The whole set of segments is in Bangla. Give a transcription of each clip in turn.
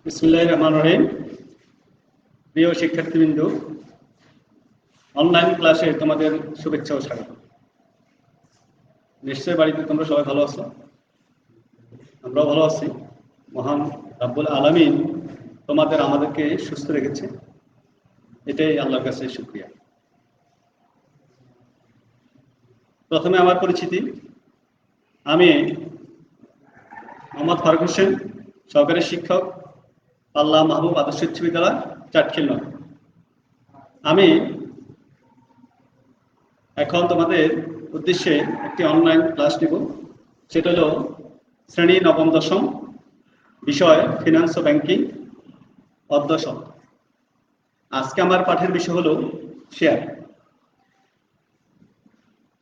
বিসমিল্লাহির রহমানির রহিম। প্রিয় শিক্ষার্থীবৃন্দ, অনলাইন ক্লাসে তোমাদের শুভেচ্ছা ও স্বাগত। নিশ্চয়ই বাড়িতে তোমরা সবাই ভালো আছো, আমরাও ভালো আছি। মহান রাব্বুল আলামিন তোমাদের আমাদেরকে সুস্থ রেখেছে, এটাই আল্লাহর কাছে শুকরিয়া। প্রথমে আমার পরিচিতি, আমি মোহাম্মদ ফারুক হোসেন, সহকারী শিক্ষক, আল্লাহ মাহবুব আদর্শ উচ্চ বিদ্যালয়, চাটখিল। আমি এখন তোমাদের উদ্দেশ্যে একটি অনলাইন ক্লাস নেব, সেটা হলো শ্রেণী নবম দশম, বিষয় ফিনান্স ও ব্যাংকিং, অধ্যায় 7। আজকে আমার পাঠের বিষয় হলো শেয়ার।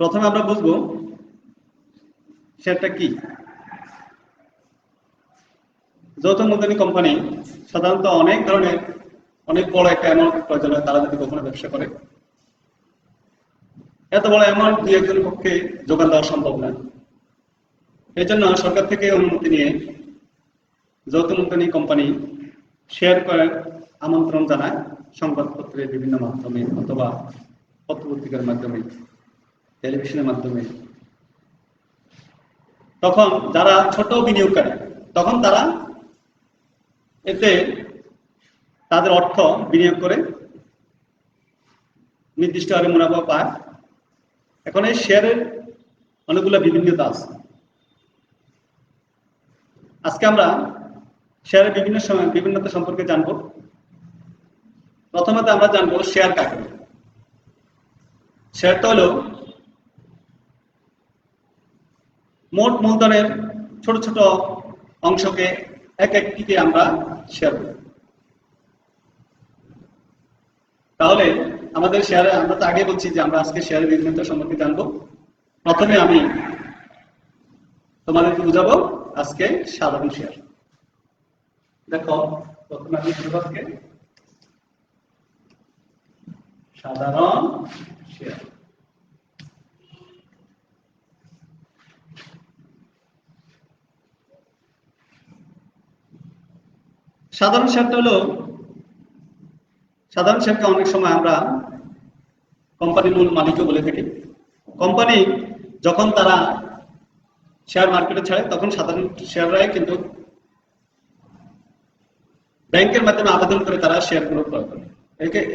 প্রথমে আমরা বুঝবো শেয়ারটা কি। যৌথ মূলধনী কোম্পানি সাধারণত অনেক ধরনের, অনেক বড় একটা অ্যামাউন্ট প্রয়োজন হয় তারা যদি কখনো ব্যবসা করে। এত বড় অ্যামাউন্ট দুই একজনের পক্ষে যোগান দেওয়া সম্ভব না। এই জন্য সরকার থেকে অনুমতি নিয়ে যৌথ মূলধনী কোম্পানি শেয়ার করার আমন্ত্রণ জানায় সংবাদপত্রের বিভিন্ন মাধ্যমে অথবা পত্রপত্রিকার মাধ্যমে, টেলিভিশনের মাধ্যমে। তখন যারা ছোট বিনিয়োগকারী, তখন তারা এতে তাদের অর্থ বিনিয়োগ করে নির্দিষ্ট হারে মুনাফা পায়। এখন এই শেয়ারের অনেকগুলো বিভিন্নতা আছে। আজকে আমরা শেয়ারের বিভিন্নতা সম্পর্কে জানবো। প্রথমত আমরা জানবো শেয়ার কাকে। শেয়ারটা হলো মোট মূলধনের ছোট ছোট অংশকে এক একটিকে আমরা শেয়ার করি। তাহলে আমাদের শেয়ারে, আমরা তো আগে বলছি যে আমরা আজকে শেয়ারের বিভিন্নতা সম্পর্কে জানবো। প্রথমে আমি তোমাদেরকে বুঝাবো আজকে সাধারণ শেয়ার। দেখো, প্রথমে আমি বুঝাবো সাধারণ শেয়ার। সাধারণ শেয়ারটা হলো, সাধারণ শেয়ারকে অনেক সময় আমরা কোম্পানির মূল মালিকও বলে থাকি। কোম্পানি যখন তারা শেয়ার মার্কেটে ছাড়ে তখন সাধারণ শেয়াররাই কিন্তু ব্যাংকের মাধ্যমে আবেদন করে তারা শেয়ারগুলো ক্রয় করে।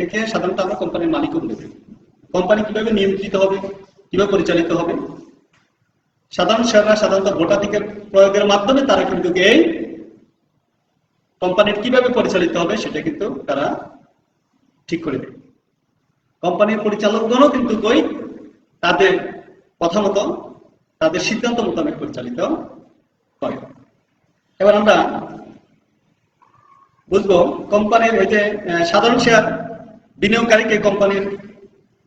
একে সাধারণত আমরা কোম্পানির মালিকও বলে থাকি। কোম্পানি কিভাবে নিয়ন্ত্রিত হবে, কিভাবে পরিচালিত হবে, সাধারণ শেয়াররা সাধারণত ভোটাধিকার প্রয়োগের মাধ্যমে তারা কিন্তু এই কোম্পানির কিভাবে পরিচালিত হবে সেটা কিন্তু তারা ঠিক করে দেয়। কোম্পানির পরিচালকগণও কিন্তু তাদের কথা মতো, তাদের সিদ্ধান্ত মোতাবেক পরিচালিত করে। এবার আমরা বুঝবো কোম্পানির এই যে সাধারণ শেয়ার বিনিয়োগকারীকে কোম্পানির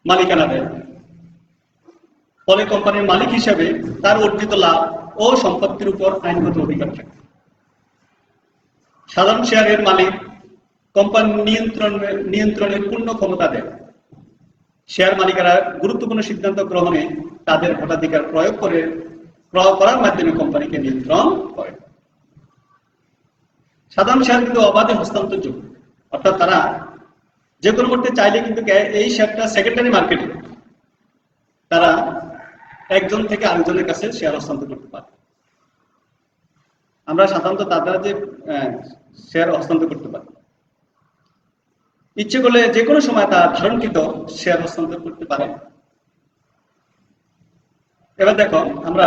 মালিকানা দেয়, ফলে কোম্পানির মালিক হিসেবে তার অর্জিত লাভ ও সম্পত্তির উপর আইনগত অধিকার থাকে। সাধারণ শেয়ারের মালিক কোম্পানির নিয়ন্ত্রণের পূর্ণ ক্ষমতা দেয়। শেয়ার মালিকেরা গুরুত্বপূর্ণ সিদ্ধান্ত গ্রহণে তাদের ভোটাধিকার প্রয়োগ করার মাধ্যমে কোম্পানিকে নিয়ন্ত্রণ করে। সাধারণ শেয়ার কিন্তু অবাধে হস্তান্তরযোগ্য, অর্থাৎ তারা যে কোনো মুহূর্তে চাইলে কিন্তু এই শেয়ারটা সেকেন্ডারি মার্কেটে তারা একজন থেকে আরেকজনের কাছে শেয়ার হস্তান্তর করতে পারে। আমরা সাধারণত তাদের যে শেয়ার হস্তান্তর করতে পারি, ইচ্ছে করলে যে কোনো সময় তার ধারণকৃত শেয়ার হস্তান্তর করতে পারে। এবার দেখো, আমরা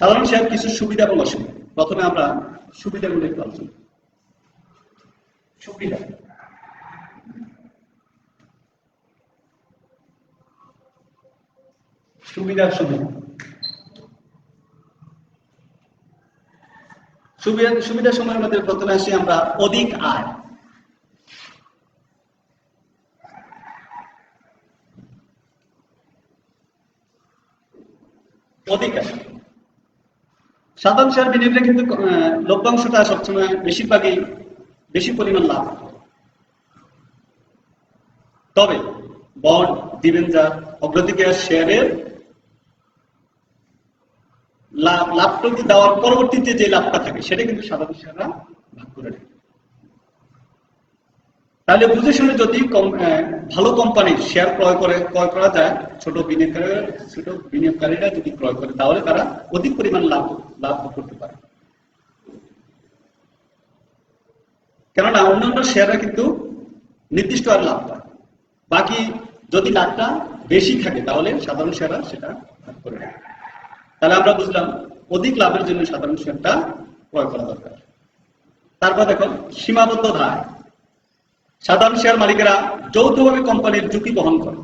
সাধারণ শেয়ার কিছু সুবিধা এবং অসুবিধা। প্রথমে আমরা সুবিধাগুলো একটু আলোচনা। সুবিধা, সুবিধার সময়ের মধ্যে প্রথমে আসি আমরা অধিক আয়। অধিক আয়, সাধারণ শেয়ার বিনিয়োগে কিন্তু লভ্যাংশটা সবসময় বেশিরভাগই বেশি পরিমাণ লাভ। তবে বন্ড, ডিবেঞ্চার, অগ্রাধিকার শেয়ারের লাভটুকু দেওয়ার পরবর্তীতে যে লাভটা থাকে সেটা কিন্তু সাধারণ শেয়াররা ভাগ করে নেয়। তাহলে বুঝে শুনে যদি ভালো কোম্পানির শেয়ার ক্রয় করা যায়, ছোট বিনিয়োগকারীরা যদি ক্রয় করে তাহলে তারা অধিক পরিমাণ লাভ করতে পারে। কেননা অন্যান্য শেয়াররা কিন্তু নির্দিষ্ট আর লাভ পায়, বাকি যদি লাভটা বেশি থাকে তাহলে সাধারণ শেয়াররা সেটা ভাগ করে নেয়। তাহলে আমরা বুঝলাম অধিক লাভের জন্য সাধারণ শেয়ারটা ক্রয় করা দরকার। তারপর দেখো সীমাবদ্ধ দায়। সাধারণ শেয়ার মালিকেরা যৌথভাবে কোম্পানির ঝুঁকি বহন করে।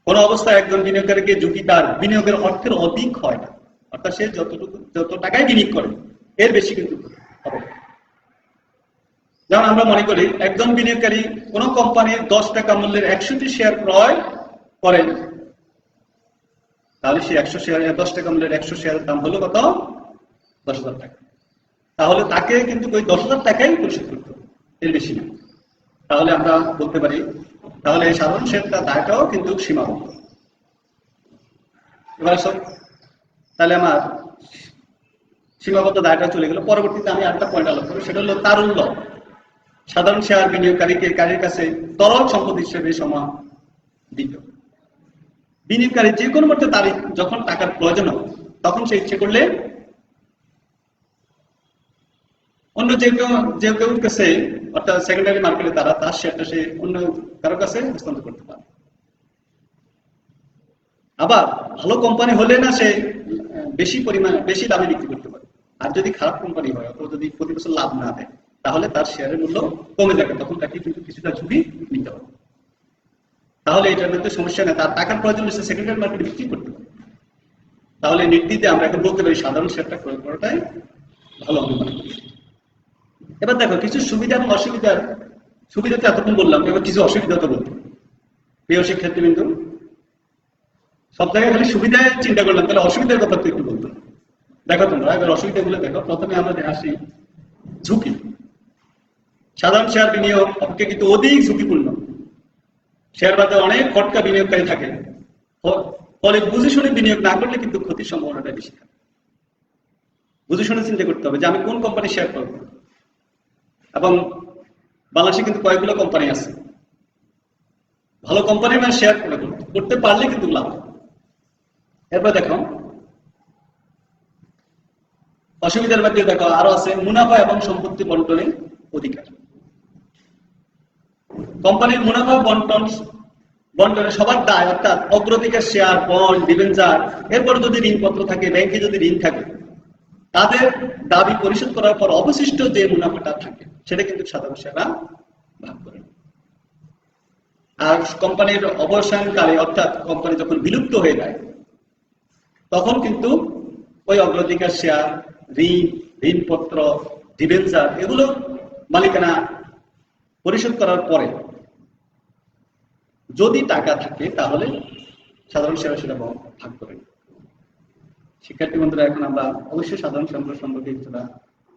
কোন অবস্থায় একজন বিনিয়োগকারীকে ঝুঁকি তার বিনিয়োগের অর্থের অধিক হয় না, অর্থাৎ সে যত টাকায় বিনিয়োগ করে এর বেশি কিন্তু হবে। যেমন আমরা মনে করি একজন বিনিয়োগকারী কোন কোম্পানির 10 টাকা মূল্যের 100টি শেয়ার ক্রয় করেন, তাহলে সে 10 টাকা মূল্যের 100 শেয়ারের দাম হলো কত? 10,000 টাকা। তাহলে তাকে কিন্তু ওই 10,000 টাকাই পরিশোধ করতে হবে, এর বেশি না। তাহলে আমরা বলতে পারি তাহলে এই সাধারণ শেয়ারটা দায়টাও কিন্তু সীমাবদ্ধ। এবার সব তাহলে আমার সীমাবদ্ধ দায়টা চলে গেল। পরবর্তীতে আমি আরেকটা পয়েন্ট আলোচনা করবো, সেটা হলো তারল্য। সাধারণ শেয়ার বিনিয়োগকারীর কাছে তরল সম্পদ হিসেবে সময় দিত। বিনিয়োগকারী যে কোনো মুহূর্তে তার যখন টাকার প্রয়োজন হবে তখন সে ইচ্ছে করলে অন্য যে কেউ কাছে, অর্থাৎ সেকেন্ডারি মার্কেটে তার শেয়ারটা সে অন্য কারো কাছে হস্তান্তর করতে পারে। আবার ভালো কোম্পানি হলে না সে বেশি দামে বিক্রি করতে পারে। আর যদি খারাপ কোম্পানি হয় অথবা যদি প্রতি বছর লাভ না দেয় তাহলে তার শেয়ারের মূল্য কমে যাবে, তখন তাকে কিন্তু কিছুটা ঝুঁকি নিতে হবে। তাহলে এটার মধ্যে সমস্যা নেই, তার টাকার প্রয়োজন সে সেকেন্ডারি মার্কেটে বিক্রি করতে পারে। তাহলে নির্দিতে আমরা এখন বলতে পারি সাধারণ শেয়ারটা ক্রয় করাটাই ভালো হবে। এবার দেখো কিছু সুবিধা এবং অসুবিধার, সুবিধা তো এতক্ষণ বললাম, এবার কিছু অসুবিধা তো বলতে। প্রিয় শিক্ষার্থী বিন্দু, সব জায়গায় খালি সুবিধায় চিন্তা করলাম, তাহলে অসুবিধার কথা তো একটু বলতো। দেখো তোমরা এবার অসুবিধাগুলো দেখো। প্রথমে আমরা আসি ঝুঁকি। সাধারণ শেয়ার বিনিয়োগ অপেক্ষা কিন্তু অধিক ঝুঁকিপূর্ণ। শেয়ার বাজারে অনেক খটকা বিনিয়োগকারী থাকে, ফলে বুঝে শুনে বিনিয়োগ না করলে কিন্তু ক্ষতির সম্ভাবনাটা বেশি থাকে। বুঝে শুনে চিন্তা করতে হবে যে আমি কোন কোম্পানি শেয়ার করবো, এবং বাংলাদেশে কিন্তু কয়েকগুলো কোম্পানি আছে, ভালো কোম্পানির মানে শেয়ার করতে পারলে কিন্তু লাভ। এরপর দেখো অসুবিধার মধ্যে দেখো আরো আছে মুনাফা এবং সম্পত্তি বন্টনের অধিকার। কোম্পানির মুনাফা বন্টনে সবার দায়, অর্থাৎ অগ্রাধিকার শেয়ার, বন্ড, ডিবেঞ্চার, এরপর যদি ঋণপত্র থাকে, ব্যাংকে যদি ঋণ থাকে, তাদের দাবি পরিশোধ করার পর অবশিষ্ট যে মুনাফাটা থাকে সেটা কিন্তু সাধারণ শেয়াররা ভাগ করে। আর কোম্পানির অবসানকালে, অর্থাৎ কোম্পানি যখন বিলুপ্ত হয়ে যায় তখন কিন্তু ওই অগ্রাধিকার শেয়ার, ঋণপত্র, ডিবেঞ্চার এগুলো মালিকানা পরিশোধ করার পরে যদি টাকা থাকে তাহলে সাধারণ শেয়ার সেটা ভাগ করে। শিক্ষার্থী বন্ধুরা, এখন আমরা অবশ্যই সাধারণ শেয়ার সম্পর্কে কিছুটা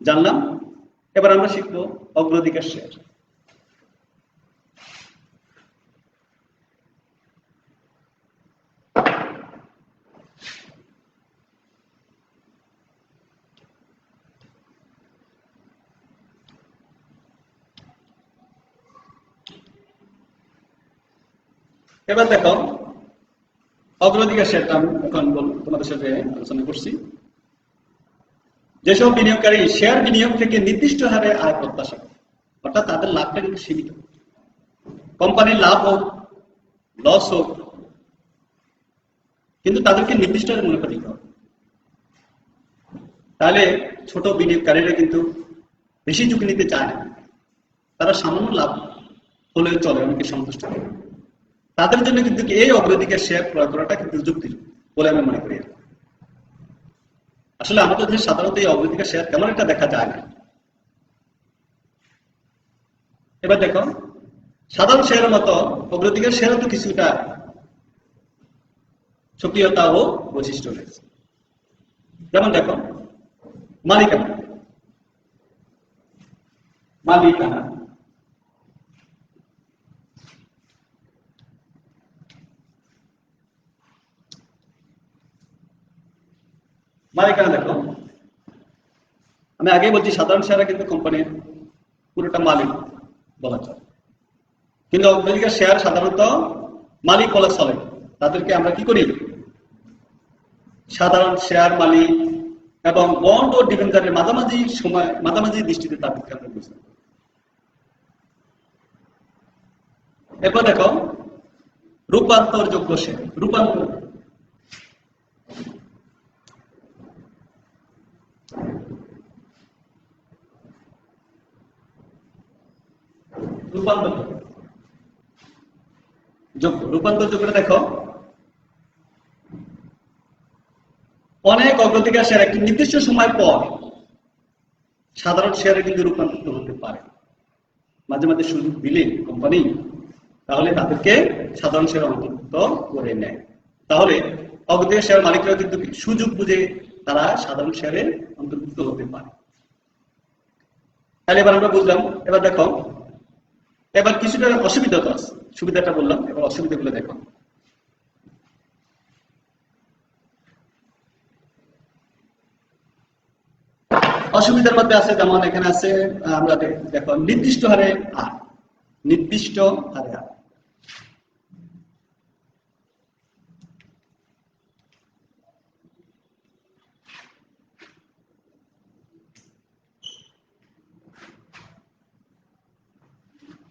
জানলাম। এবার আমরা শিখবো অগ্রাধিকার শেয়ার। এবার দেখো অগ্রাধিকার শেয়ারটা আমি এখন তোমাদের সাথে আলোচনা করছি। যেসব বিনিয়োগকারী শেয়ার বিনিয়োগ থেকে নির্দিষ্ট হারে আয় প্রত্যাশা করে, অর্থাৎ তাদের লাভটা কিন্তু সীমিত, কোম্পানির লাভ হোক লস হোক, কিন্তু তাদেরকে নির্দিষ্ট হারে মুনাফা দিতে হবে। তাহলে ছোট বিনিয়োগকারীরা কিন্তু বেশি ঝুঁকি নিতে চায় না, তারা সামান্য লাভ হলেও চলে, অনেকে সন্তুষ্ট করে। তাদের জন্য কিন্তু এই অগ্রাধিকার শেয়ার ক্রয় করাটা কিন্তু যুক্তিযুক্ত বলে আমি মনে করি। আসলে আমাদের দেশে সাধারণত এই অগ্রাধিকার শেয়ার তেমন একটা দেখা যায় না। এবার দেখো সাধারণ শেয়ারের মতো অগ্রাধিকার শেয়ারও তো কিছুটা সক্রিয়তা ও বৈশিষ্ট্য রয়েছে। যেমন দেখো মালিকানা। মালিকানা দেখো, আমি আগেই বলছি সাধারণ শেয়ার কিন্তু কোম্পানির পুরোটা মালিক বলা চলে, কিন্তু অগ্রাধিকার শেয়ার সাধারণত মালিক বলা চলে, তাদেরকে আমরা কি করি সাধারণ শেয়ার মালিক এবং বন্ড ও ডিবেঞ্চারের মাঝামাঝি দৃষ্টিতে তাদেরকে আমরা বুঝতে। এরপর দেখো রূপান্তরযোগ্য শেয়ার। রূপান্তরযোগ্য দেখো, অনেক অগ্রাধিকার শেয়ার একটি নির্দিষ্ট সময় পর সাধারণ শেয়ারে কিন্তু রূপান্তরিত হতে পারে। মাঝে মাঝে সুযোগ দিলে কোম্পানি তাহলে তাদেরকে সাধারণ শেয়ার অন্তর্ভুক্ত করে নেয়। তাহলে অগ্রাধিকার শেয়ার মালিকরা কিন্তু সুযোগ বুঝে তারা সাধারণ শেয়ারে অন্তর্ভুক্ত হতে পারে। তাহলে এবার আমরা বুঝলাম। এবার দেখো, এবার কিছুটা অসুবিধা তো আছে, সুবিধাটা বললাম, এবার অসুবিধাগুলো দেখো। অসুবিধার মধ্যে আছে যেমন এখানে আছে, আমরা দেখো নির্দিষ্ট হারে আয়, নির্দিষ্ট হারে আয়।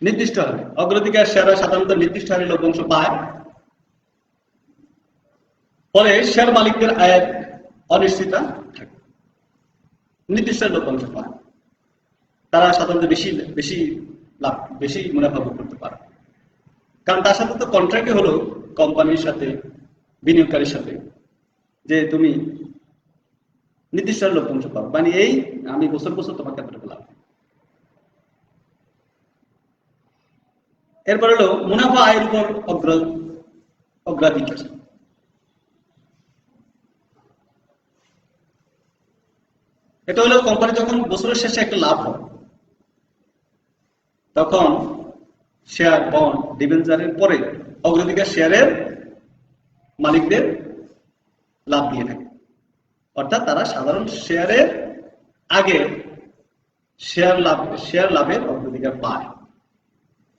নির্দিষ্ট হারে অগ্রাধিকার শেয়ার সাধারণত নির্দিষ্ট হারে লভ্যাংশ পায়, ফলে শেয়ার মালিকদের আয়ের অনিশ্চয়তা থাকে। নির্দিষ্ট লভ্যাংশ পায়, তারা সাধারণত বেশি মুনাফা ভোগ করতে পারে, কারণ তার সাথে তো কন্ট্রাক্টে হলো কোম্পানির সাথে, বিনিয়োগকারীর সাথে, যে তুমি নির্দিষ্ট লভ্যাংশ পাবো, মানে এই আমি বছর বছর তোমাকে এতটা লাভ। এরপর হলো মুনাফা আয়ের উপর অগ্রাধিকার। এটা হলো কোম্পানি যখন বছরের শেষে একটা লাভ হয়, তখন শেয়ার, বন্ড, ডিবেঞ্চারের পরে অগ্রাধিকার শেয়ারের মালিকদের লাভ দিয়ে থাকে, অর্থাৎ তারা সাধারণ শেয়ারের আগে শেয়ার লাভের অগ্রাধিকার পায়।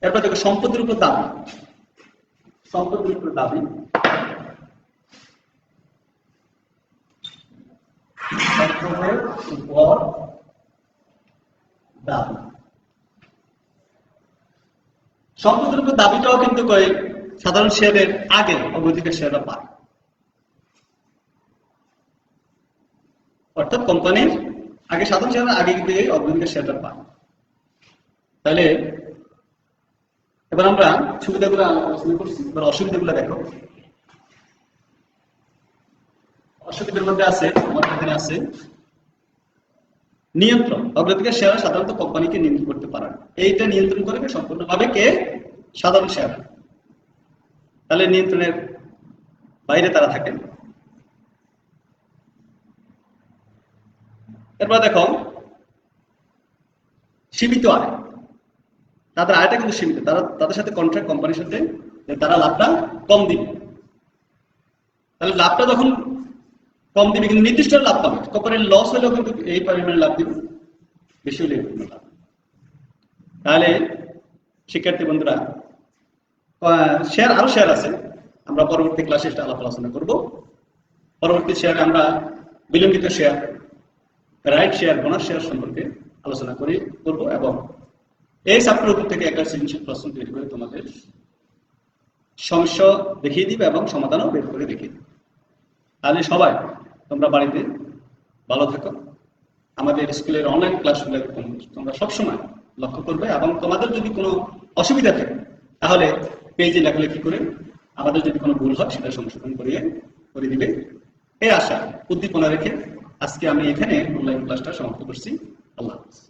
এরপর দেখো সম্পত্তির উপর দাবি। সম্পত্তির উপর দাবি, সম্পত্তির উপর দাবিটাও কিন্তু সাধারণ শেয়ারের আগে অগ্রাধিকার শেয়াররা পায়, অর্থাৎ কোম্পানির আগে সাধারণ শেয়ারের আগে কিন্তু এই অগ্রাধিকার শেয়ারটা পায়। তাহলে এবার আমরা সুবিধাগুলো আলোচনা করছি, এবার অসুবিধাগুলো দেখো। অসুবিধার মধ্যে আছে, আমাদের এখানে আছে নিয়ন্ত্রণ। অগ্রাধিকার শেয়ার সাধারণত কোম্পানিকে নিয়ন্ত্রণ করতে পারে, এইটা নিয়ন্ত্রণ করবে সম্পূর্ণভাবে কে? সাধারণ শেয়ার। তাহলে নিয়ন্ত্রণের বাইরে তারা থাকেন। এরপর দেখো সীমিত আয়। তাদের আয়টা কিন্তু সীমিত, তাদের সাথে কন্ট্রাক্ট কোম্পানির সাথে তারা লাভটা কম দিবে। তাহলে লাভটা যখন কম দিবে কিন্তু নির্দিষ্ট লাভ পাবে, কোম্পানির লস হলেও কিন্তু এই পরিমাণে লাভ দিবে, বেশি হলে লাভ। তাহলে শিক্ষার্থী বন্ধুরা, আরো শেয়ার আছে, আমরা পরবর্তী ক্লাসে এটা আলোচনা করব। পরবর্তী শেয়ারে আমরা বিলম্বিত share, right share, bonus share সম্পর্কে আলোচনা করব এবং এই চ্যাপ্টার উপর থেকে একটা সৃজনশীল প্রশ্ন তৈরি করে তোমাদের সমস্যা দেখিয়ে দিবে এবং সমাধানও বের করে দেখিয়ে দিবে। তাহলে সবাই তোমরা বাড়িতে ভালো থাকো, আমাদের স্কুলের অনলাইন ক্লাসগুলো তোমরা সবসময় লক্ষ্য করবে এবং তোমাদের যদি কোনো অসুবিধা থাকে তাহলে পেজে লেখালেখি করে আমাদের যদি কোনো ভুল হয় সেটা সংশোধন করে দিবে, এই আশা উদ্দীপনা রেখে আজকে আমি এখানে অনলাইন ক্লাসটা সমাপ্ত করছি। আল্লাহ হাফেজ।